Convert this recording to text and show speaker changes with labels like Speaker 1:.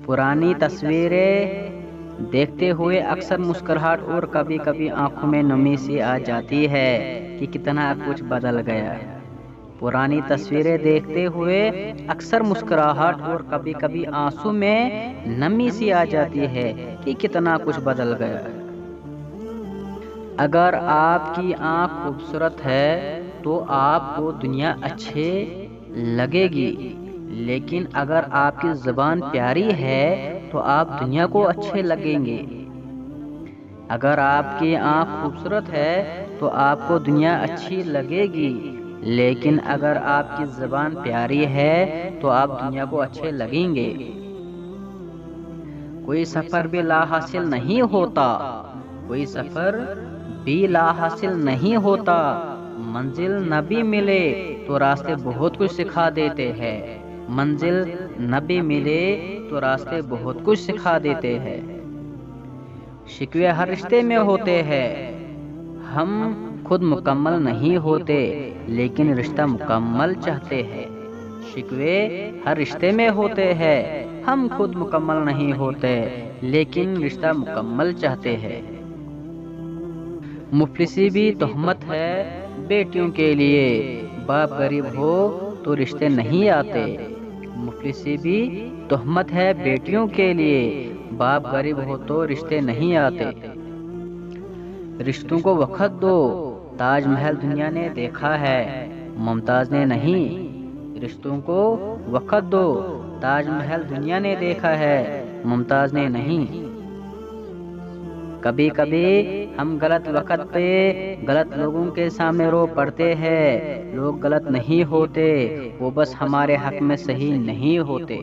Speaker 1: پرانی تصویریں دیکھتے ہوئے اکثر مسکراہٹ اور کبھی کبھی آنکھوں میں نمی سی آ جاتی ہے کہ کتنا کچھ بدل گیا ہے۔ پرانی تصویریں دیکھتے ہوئے اکثر مسکراہٹ اور کبھی کبھی آنسوں میں نمی سی آ جاتی ہے کہ کتنا کچھ بدل گیا ہے۔ اگر آپ کی آنکھ خوبصورت ہے تو آپ کو دنیا اچھے لگے گی، لیکن اگر آپ کی زبان پیاری ہے تو آپ دنیا کو اچھے لگیں گے۔ اگر آپ کی آنکھ خوبصورت ہے تو آپ کو دنیا اچھی لگے گی، لیکن اگر آپ کی زبان پیاری ہے تو آپ دنیا کو اچھے لگیں گے۔ کوئی سفر بھی لا حاصل نہیں ہوتا، کوئی سفر بھی لا حاصل نہیں ہوتا، منزل نہ بھی ملے تو راستے بہت کچھ سکھا دیتے ہیں۔ منزل نہ بھی ملے تو راستے بہت کچھ سکھا دیتے ہیں۔ شکوے ہر رشتے میں ہوتے ہیں، ہم خود مکمل نہیں ہوتے لیکن رشتہ مکمل چاہتے ہیں۔ شکوے ہر رشتے میں ہوتے ہیں، ہم خود مکمل نہیں ہوتے لیکن رشتہ مکمل چاہتے ہیں۔ مفلسی بھی تہمت ہے بیٹیوں کے لیے، باپ غریب ہو تو رشتے نہیں آتے۔ مفلسی بھی تہمت ہے بیٹیوں کے لیے، باپ غریب ہو تو رشتے نہیں آتے۔ رشتوں کو وقت دو، تاج محل دنیا نے دیکھا ہے، ممتاز نے نہیں۔ رشتوں کو وقت دو، تاج محل دنیا نے دیکھا ہے، ممتاز نے نہیں۔ کبھی کبھی ہم غلط وقت پہ غلط لوگوں کے سامنے رو پڑتے ہیں۔ لوگ غلط نہیں ہوتے، وہ بس ہمارے حق میں صحیح نہیں ہوتے۔